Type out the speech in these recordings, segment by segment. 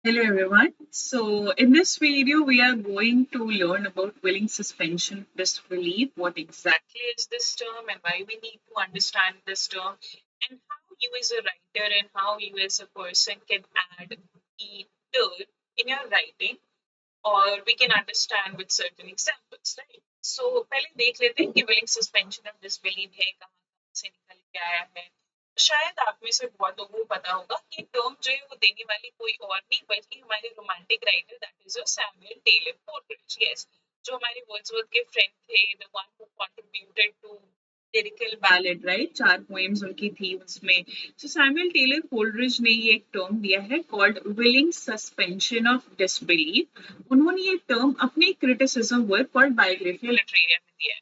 Hello everyone. So in this video, we are going to learn about willing suspension of disbelief. What exactly is this term and why we need to understand this term and how you as a writer and how you as a person can add the term in your writing or we can understand with certain examples, right? So पहले देख लेते हैं कि willing suspension of disbelief है कहाँ से निकल के आया है शायद आप में से बहुत लोगों को पता होगा कि टर्म जो है वो देने वाली कोई और नहीं बल्कि हमारे romantic writer that is Samuel Taylor Coleridge yes जो हमारे वर्ड्सवर्थ के फ्रेंड थे the one who contributed to lyrical ballad write 4 poems उनकी थी उसमें सो सैमुअल टेलर कोलरिज ने ये एक टर्म दिया है called willing suspension of disbelief उन्होंने ये टर्म अपने criticism work called biography Literaria में दिया है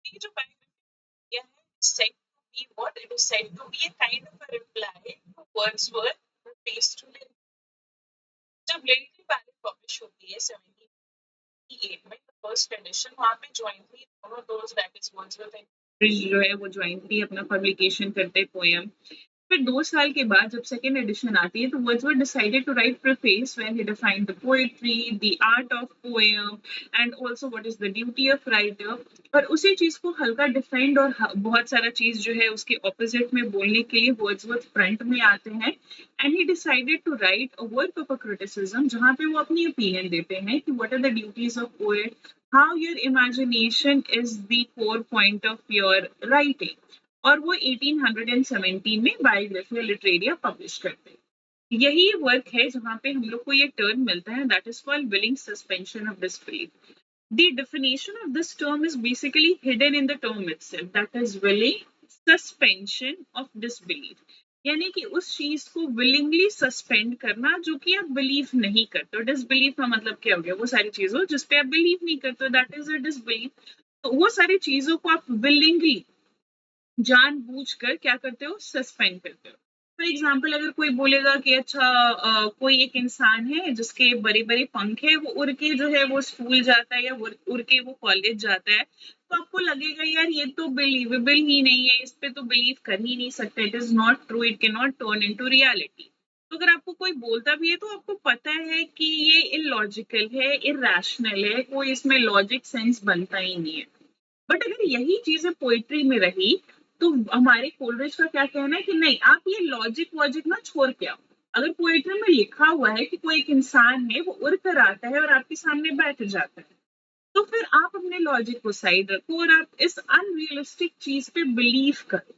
ये जो बायोग्राफी दिया है said to be what it is said to be a kind of a reply to Wordsworth who faced to live जब लिरिकल बैलेड पब्लिश होती है 78 में फर्स्ट एडिशन वहां पे जॉइंटली दोनों दोस्त दैट इज वर्ड्सवर्थ एंड जो है वो जॉइंटली अपना पब्लिकेशन करते पोएम फिर 2 साल के बाद जब सेकेंड एडिशन आती है तो Wordsworth decided to write preface where he defined the poetry, the art of poem and also what is the duty of writer और उसी चीज को हल्का डिफाइंड और बहुत सारा चीज जो है उसके ऑपोजिट में बोलने के लिए वर्ड्सवर्थ फ्रंट में आते हैं and he decided to write a work of a criticism जहाँ पे वो अपनी ओपिनियन देते हैं कि what are the duties of poet how your imagination is the core point of your writing और वो 1817 में बायोग्राफी लिटरेरिया पब्लिश करते हैं यही वर्क है जहाँ पे हम लोग को ये टर्म मिलता है that is called willing suspension of disbelief the definition of this term is basically hidden in the term itself that is willing suspension of disbelief यानी कि उस चीज को विलिंगली सस्पेंड करना जो कि आप बिलीव नहीं करते हो डिसबिलीफ का मतलब क्या हो गया वो सारी चीजों जिस पे आप बिलीव नहीं करते हो दैट इज अ डिसबिलीफ तो वो सारी चीजों को आप विलिंगली जानबूझकर क्या करते हो सस्पेंड करते हो फॉर एग्जाम्पल अगर कोई बोलेगा कि अच्छा कोई एक इंसान है जिसके बड़े बड़े पंख है वो उड़ के जो है वो स्कूल जाता है या उड़ के वो कॉलेज जाता है तो आपको लगेगा यार ये तो बिलीवेबल ही नहीं है इस पे तो बिलीव कर ही नहीं सकते it is not true it can not turn into reality तो अगर आपको कोई बोलता भी है तो आपको पता है कि ये इलॉजिकल है इरेशनल है कोई इसमें लॉजिक सेंस बनता ही नहीं है बट अगर यही चीजें पोइट्री में रही तो हमारे कोलरिज का क्या कहना है कि नहीं आप ये लॉजिक वॉजिक ना छोड़ के आओ अगर पोइट्री में लिखा हुआ है कि कोई एक इंसान है वो उड़ कर आता है और आपके सामने बैठ जाता है तो फिर आप अपने लॉजिक को साइड रखो और आप इस अनरियलिस्टिक चीज पे बिलीव करो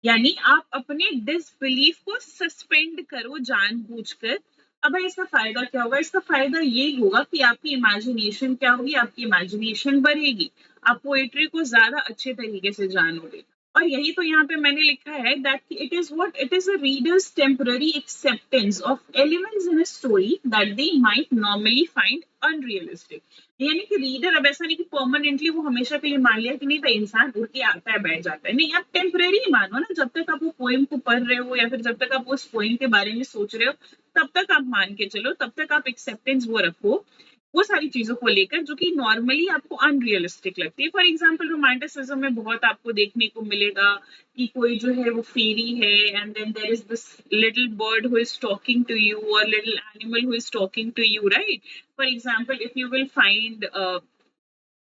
यानी आप अपने डिसबिलीफ को सस्पेंड करो जानबूझकर अब भाई इसका फायदा क्या होगा इसका फायदा ये होगा कि आपकी इमेजिनेशन क्या होगी आपकी इमेजिनेशन बढ़ेगी आप पोएट्री को ज्यादा अच्छे तरीके से जानोगे और यही तो यहाँ पे मैंने लिखा है that it is what it is a readers temporary acceptance of elements in a story that they might normally find unrealistic यानी कि रीडर अब ऐसा नहीं कि परमानेंटली वो हमेशा के लिए मान लिया कि नहीं भाई इंसान उड़ के आता है बैठ जाता है नहीं आप टेम्परेरी मानो ना जब तक आप वो पोएम को पढ़ रहे हो या फिर जब तक आप उस पोएम के बारे में सोच रहे हो तब तक आप मान के चलो तब तक आप एक्सेप्टेंस वो रखो वो सारी चीजों को लेकर जो कि नॉर्मली आपको अनरियलिस्टिक लगती है फॉर एग्जाम्पल रोमांटिसिज्म में बहुत आपको देखने को मिलेगा कि कोई जो है वो फेरी है and then there is this little bird who is talking to you or little animal who is talking to you right for example if you will find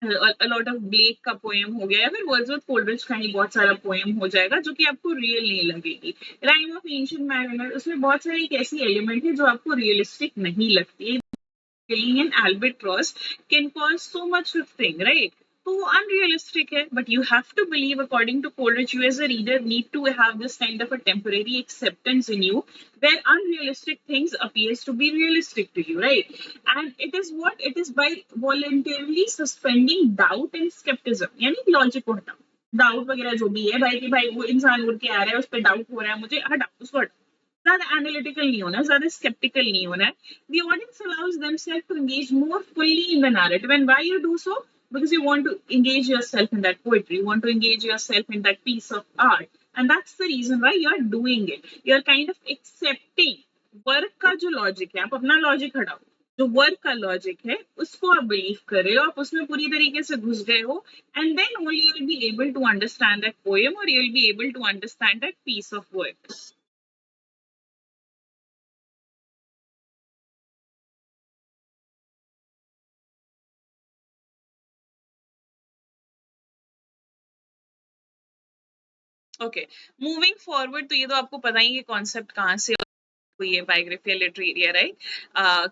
a lot of Blake का poem हो गया या फिर Wordsworth Coleridge का ही बहुत सारा poem हो जाएगा जो कि आपको रियल नहीं लगेगी राइम ऑफ एंशिएंट मैरिनर उसमें बहुत सारी एक ऐसी एलिमेंट है जो आपको रियलिस्टिक नहीं लगती है killing an albatross can cause so much of thing, right? So unrealistic hai, but you have to believe, according to Coleridge, you as a reader need to have this kind of a temporary acceptance in you, where unrealistic things appears to be realistic to you, right? And it is what it is by voluntarily suspending doubt and skepticism. यानी logic को हटाओ doubt वगैरह जो भी है भाई कि भाई वो इंसान उड़ के आ रहा है उस पर डाउट हो रहा है मुझे हटाओ उसको हटाओ ज्यादा एनालिटिकल नहीं होना ज्यादा स्केप्टिकल नहीं होना है the audience allows themselves to engage more fully in the narrative and why you do so because you want to engage yourself in that poetry you want to engage yourself in that piece of art and that's the reason why you're doing it you're kind of accepting work का जो logic है आप अपना logic हटाओ जो work का logic है उसको आप बिलीव कर रहे हो आप उसमें पूरी तरीके से घुस गए हो and then only you will be able to understand that poem और you will be able to understand that piece of work okay, moving forward, तो ये तो आपको पता ही है कॉन्सेप्ट कहाँ से हुई है, बायोग्राफिया लिटरेरिया, राइट?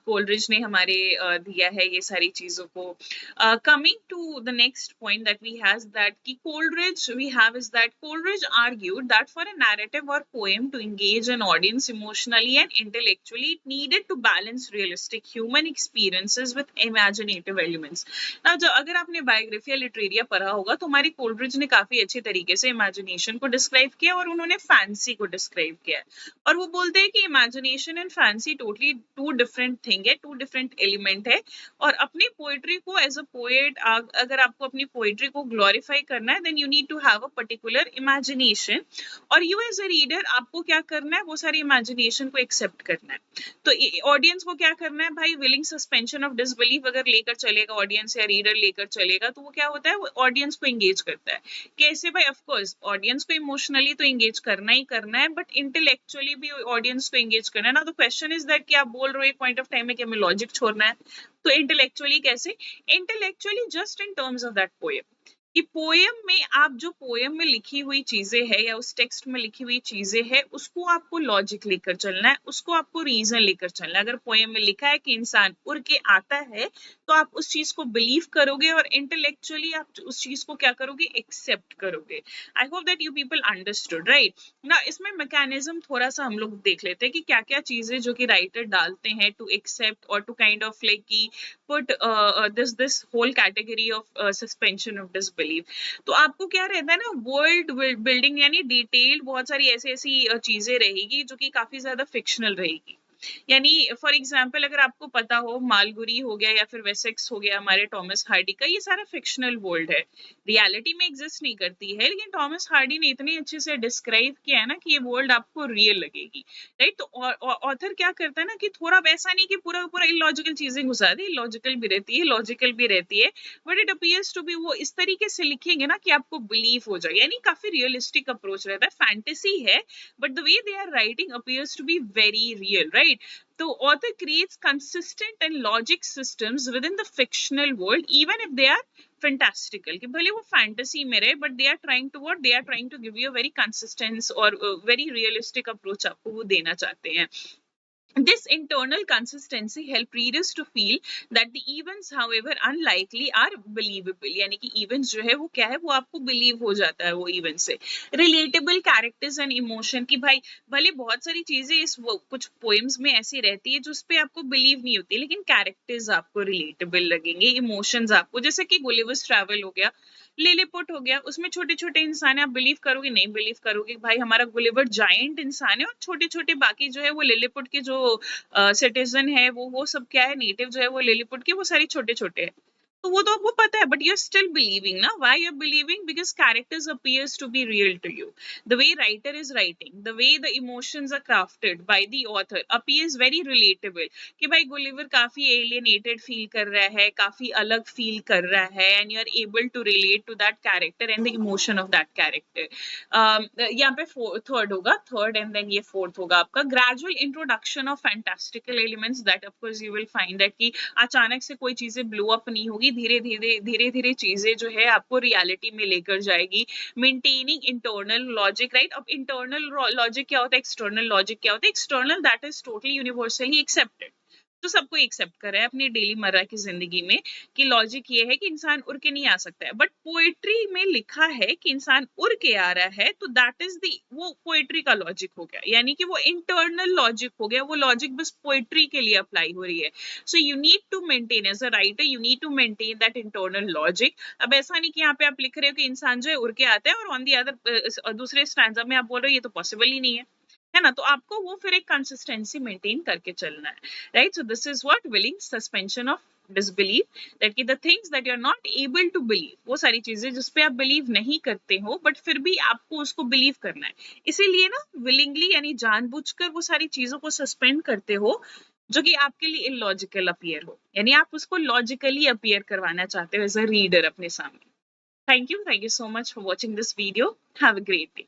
कोलरिज ने हमारे दिया है ये सारी चीजों को. Coming to the next point that we has that कि Coleridge we have is that Coleridge argued that for a narrative or poem to engage an audience emotionally and intellectually it needed to balance realistic human experiences with imaginative elements. Now जो अगर आपने Biographia Literaria पढ़ा होगा तो हमारी Coleridge ने काफी अच्छे तरीके से इमेजिनेशन को डिस्क्राइब किया और उन्होंने फैंसी को डिस्क्राइब किया, और वो बोलते हैं कि imagination and fancy totally two different thing है, टू डिफरेंट एलिमेंट है. और अपनी पोएट्री को एज अ पोएट, अगर आपको अपनी पोएट्री को ग्लोरीफाई करना है then you need to have a particular imagination, और यू एज अ रीडर आपको क्या करना है, वो सारी इमेजिनेशन को एक्सेप्ट करना है. तो ऑडियंस को क्या करना है भाई, विलिंग सस्पेंशन ऑफ डिसबिलीफ अगर लेकर चलेगा ऑडियंस या रीडर लेकर चलेगा तो वो क्या होता है, वो ऑडियंस को एंगेज करता है. कैसे भाई, ऑफ कोर्स ऑडियंस को इमोशनली तो एंगेज करना ही करना है, बट इंटेलेक्चुअली भी ऑडियंस को एंगेज करना है ना. तो क्वेश्चन इज दैट कि आप बोल रहे हो एक पॉइंट ऑफ टाइम में कि हमें लॉजिक छोड़ना है, तो इंटेलेक्चुअली कैसे? Intellectually just in terms of that poem, कि पोएम में आप जो पोएम में लिखी हुई चीजें है या उस टेक्स्ट में लिखी हुई चीजें है उसको आपको लॉजिक लेकर चलना है, उसको आपको रीजन लेकर चलना है. अगर पोएम में लिखा है कि इंसान उड़ के आता है तो आप उस चीज को बिलीव करोगे और इंटेलेक्चुअली आप उस चीज को क्या करोगे, एक्सेप्ट करोगे. I hope that you people understood, right ना. इसमें मैकेनिज्म थोड़ा सा हम लोग देख लेते हैं कि क्या क्या चीजें जो कि राइटर डालते हैं टू एक्सेप्ट और टू काइंड ऑफ लाइक की put this whole category of suspension of disbelief. तो आपको क्या रहता है ना, वर्ल्ड बिल्डिंग यानी डिटेल बहुत सारी ऐसी ऐसी चीजें रहेगी जो कि काफी ज्यादा फिक्शनल रहेगी. यानी फॉर एग्जाम्पल अगर आपको पता हो मालगुरी हो गया या फिर वेसेक्स हो गया हमारे टॉमस हार्डी का, ये सारा फिक्शनल वर्ल्ड है, रियलिटी में एग्जिस्ट नहीं करती है, लेकिन टॉमस हार्डी ने इतने अच्छे से डिस्क्राइब किया है ना कि ये वर्ल्ड आपको रियल लगेगी, राइट. तो ऑथर क्या करता है ना कि थोड़ा वैसा नहीं कि पूरा पूरा इलॉजिकल चीजें घुसा दी, इलॉजिकल भी रहती है लॉजिकल भी रहती है, but it appears to be, वो इस तरीके से लिखेंगे ना कि आपको बिलीव हो जाए, यानी काफी रियलिस्टिक अप्रोच रहता है. फैंटेसी है but the way they are writing appears to be very real, right. The author creates consistent and logic systems within the fictional world, even if they are fantastical. कि भले वो fantasy में रहे, but they are trying to what? They are trying to give you a very consistent और very realistic approach आपको वो देना चाहते हैं. This internal consistency help readers to feel that the events, however unlikely, are believable. यानी कि events जो है वो क्या है, वो आपको believe हो जाता है वो events से. Relatable characters and emotion, कि भाई भले बहुत सारी चीजें इस कुछ poems में ऐसी रहती है जो उस पे आपको believe नहीं होती, लेकिन characters आपको relatable लगेंगे, emotions आपको, जैसे कि गुलिवर्स ट्रैवल हो गया, लिलीपुट हो गया, उसमें छोटे छोटे इंसान है, आप बिलीव करोगे नहीं बिलीव करोगे, भाई हमारा गुलिवर जायंट इंसान है और छोटे छोटे बाकी जो है वो लिलीपुट के जो सिटीजन है वो सब क्या है, नेटिव जो है वो लिलीपुट के वो सारे छोटे छोटे है. तो वो तो आपको पता है, but you are still believing ना. Why you are believing? Because characters appears to be real to you. The way writer is writing, the way the emotions are crafted by the author appears very relatable, कि भाई Gulliver काफी alienated feel कर रहा है, काफी अलग feel कर रहा है, and you are able to relate to that character and the emotion of that character. यहाँ पे थर्ड होगा, थर्ड एंड देन ये फोर्थ होगा आपका gradual introduction of fantastical elements, that of course you will find that कि अचानक से कोई चीजें ब्लो अप नहीं होगी, धीरे धीरे चीजें जो है आपको रियलिटी में लेकर जाएगी. Maintaining internal logic, right. अब इंटरनल लॉजिक क्या होता है, एक्सटर्नल लॉजिक क्या होता है? External that is totally universally accepted, तो सबको एक्सेप्ट कर रहा है अपनी डेली मर्रा की जिंदगी में, कि लॉजिक ये है कि इंसान उड़ के नहीं आ सकता है. बट पोएट्री में लिखा है कि इंसान उड़ के आ रहा है, तो दैट इज दी, वो पोएट्री का लॉजिक हो गया, यानी कि वो इंटरनल लॉजिक हो गया, वो लॉजिक बस पोएट्री के लिए अप्लाई हो रही है. So you need to maintain as a writer, you need to maintain that internal logic. अब ऐसा नहीं कि यहाँ पे आप लिख रहे हो कि इंसान जो है उड़ के आता है और ऑन दी अदर दूसरे स्टैंजा में आप बोल रहे हो ये तो पॉसिबल ही नहीं है ना. तो आपको वो फिर एक कंसिस्टेंसी मेंटेन करके चलना है, right. So this is what willing suspension of disbelief, that the things that you're not able to believe, वो सारी चीजें जिस पे आप बिलीव नहीं करते हो बट फिर भी आपको उसको बिलीव करना है, इसीलिए ना विलिंगली यानी जानबूझकर वो सारी चीजों को सस्पेंड करते हो जो कि आपके लिए इलॉजिकल अपीयर हो, यानी आप उसको लॉजिकली अपीयर करवाना चाहते हो एज अ रीडर अपने सामने. Thank you so much for watching this video. Have a great day.